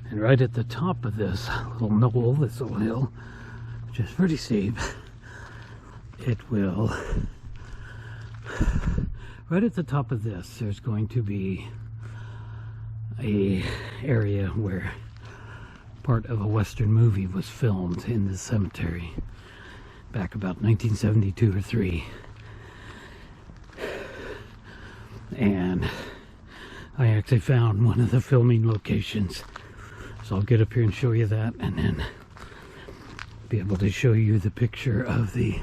And right at the top of this little knoll, this little hill, which is pretty steep, it will, right at the top of this, there's going to be a area where part of a Western movie was filmed in this cemetery back about 1972 or 3. And I actually found one of the filming locations. So I'll get up here and show you that, and then be able to show you the picture of the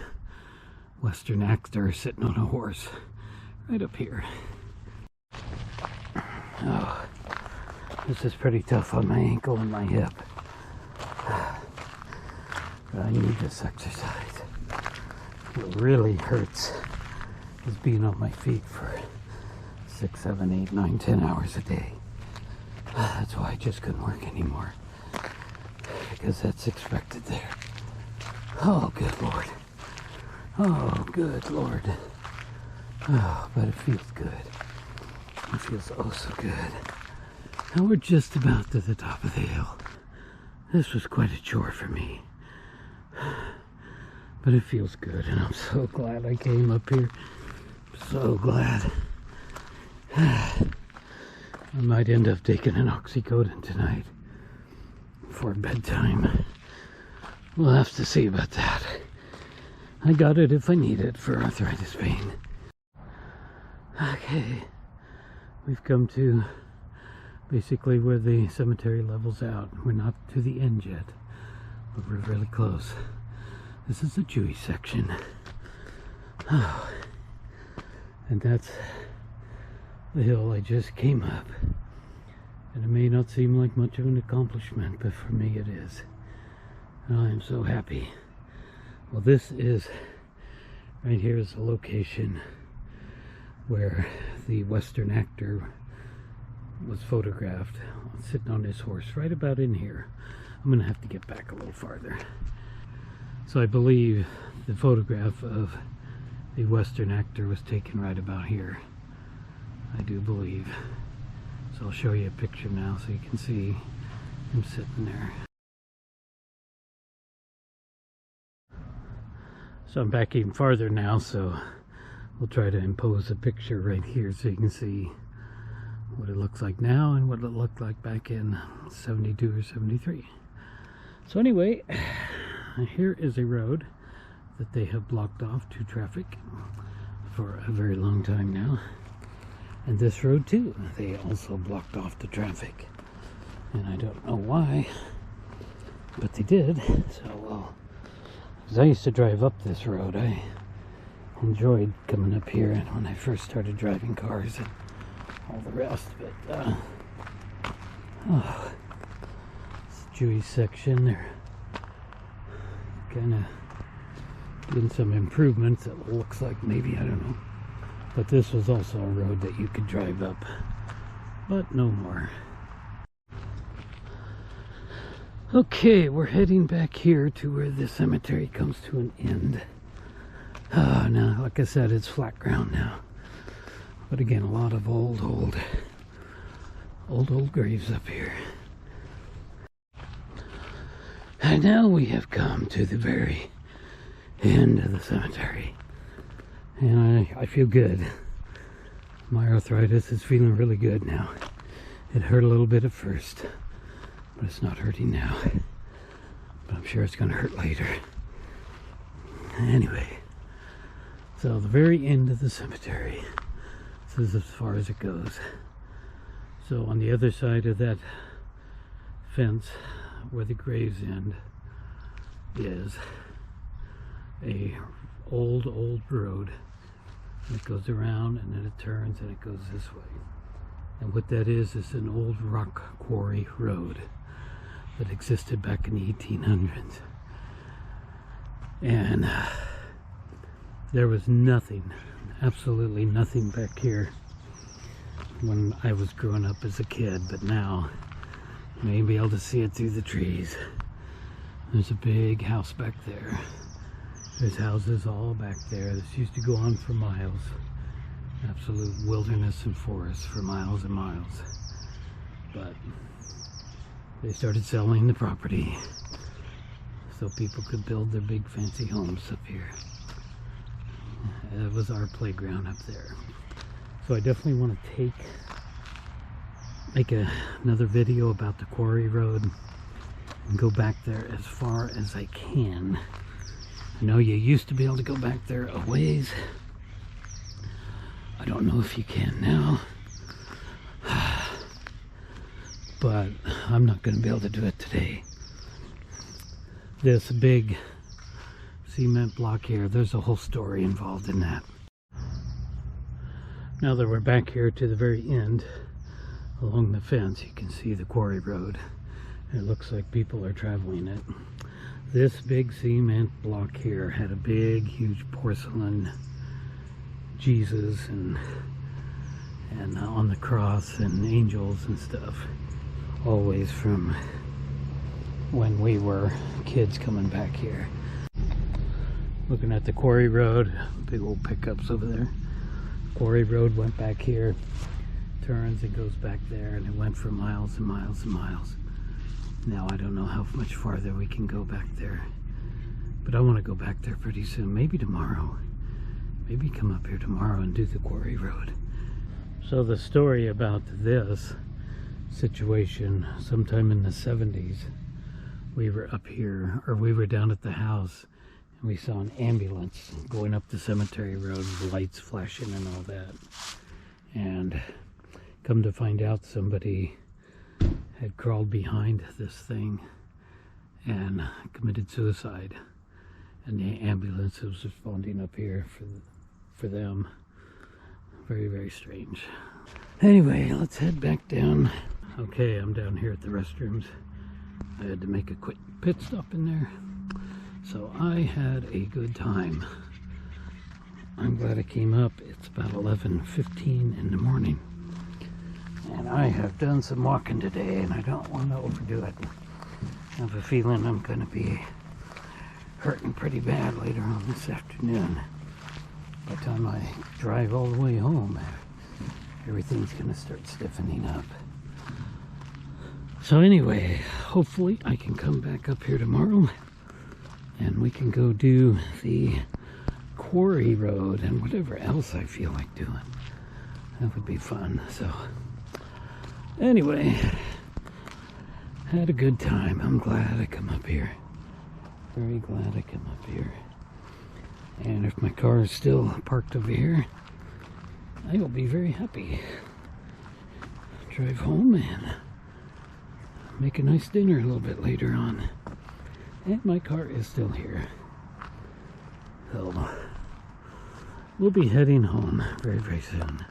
Western actor sitting on a horse right up here. Oh, this is pretty tough on my ankle and my hip. But I need this exercise. What really hurts is being on my feet for 6, 7, 8, 9, 10 hours a day. That's why I just couldn't work anymore, because that's expected there. Oh, good Lord. Oh, good Lord. Oh, but it feels good. It feels oh so good. And we're just about to the top of the hill. This was quite a chore for me. But it feels good, and I'm so glad I came up here. So glad. I might end up taking an oxycodone tonight before bedtime. We'll have to see about that. I got it if I need it for arthritis pain. Okay, we've come to basically where the cemetery levels out. We're not to the end yet, but we're really close. This is the Jewish section. Oh, and that's the hill I just came up. And it may not seem like much of an accomplishment, but for me it is. And I am so happy. Well, this is, right here is the location where the Western actor was photographed sitting on his horse, right about in here. I'm gonna have to get back a little farther. So I believe the photograph of the Western actor was taken right about here. I do believe. So I'll show you a picture now so you can see him sitting there. So I'm back even farther now, so we'll try to impose a picture right here so you can see what it looks like now and what it looked like back in 72 or 73. So anyway, here is a road that they have blocked off to traffic for a very long time now. And this road too, they also blocked off the traffic. And I don't know why, but they did. So, well, because I used to drive up this road, I enjoyed coming up here and when I first started driving cars and all the rest. But, oh, it's the Jewish section. They're kind of doing some improvements, it looks like, maybe, I don't know. But this was also a road that you could drive up, but no more. Okay, we're heading back here to where the cemetery comes to an end. Now, like I said, it's flat ground now. But again, a lot of old graves up here. And now we have come to the very end of the cemetery. And I feel good. My arthritis is feeling really good now. It hurt a little bit at first, but it's not hurting now. But I'm sure it's going to hurt later. Anyway, so the very end of the cemetery. This is as far as it goes. So on the other side of that fence, where the graves end, is a old road that goes around and then it turns and it goes this way. And what that is an old rock quarry road that existed back in the 1800s. And there was nothing, absolutely nothing back here when I was growing up as a kid, but now you may be able to see it through the trees. There's a big house back there. There's houses all back there. This used to go on for miles. Absolute wilderness and forest for miles and miles. But They started selling the property so people could build their big fancy homes up here. That was our playground up there. So I definitely want to make another video about the quarry road and go back there as far as I can. I know you used to be able to go back there a ways. I don't know if you can now. But I'm not going to be able to do it today. This big cement block here, there's a whole story involved in that. Now that we're back here to the very end, along the fence, you can see the quarry road. It looks like people are traveling it. This big cement block here had a big, huge porcelain Jesus and on the cross and angels and stuff. Always from when we were kids coming back here. Looking at the quarry road, big old pickups over there. Quarry road went back here, turns and goes back there, and it went for miles and miles and miles. Now I don't know how much farther we can go back there, but I want to go back there pretty soon, maybe tomorrow. Maybe come up here tomorrow and do the quarry road. So the story about this situation, sometime in the 70s, we were up here, or we were down at the house, and we saw an ambulance going up the cemetery road with lights flashing and all that. And come to find out, somebody had crawled behind this thing and committed suicide, and the ambulance was responding up here for them. Very, very strange. Anyway, let's head back down. Okay, I'm down here at the restrooms. I had to make a quick pit stop in there, so I had a good time. I'm glad I came up. It's about 11:15 in the morning, and I have done some walking today, and I don't want to overdo it. I have a feeling I'm going to be hurting pretty bad later on this afternoon. By the time I drive all the way home, everything's going to start stiffening up. So anyway, hopefully I can come back up here tomorrow and we can go do the quarry road and whatever else I feel like doing. That would be fun. So anyway, had a good time. I'm glad I come up here. Very glad I come up here. And if my car is still parked over here, I will be very happy. Drive home and make a nice dinner a little bit later on. And my car is still here. So we'll be heading home very, very soon.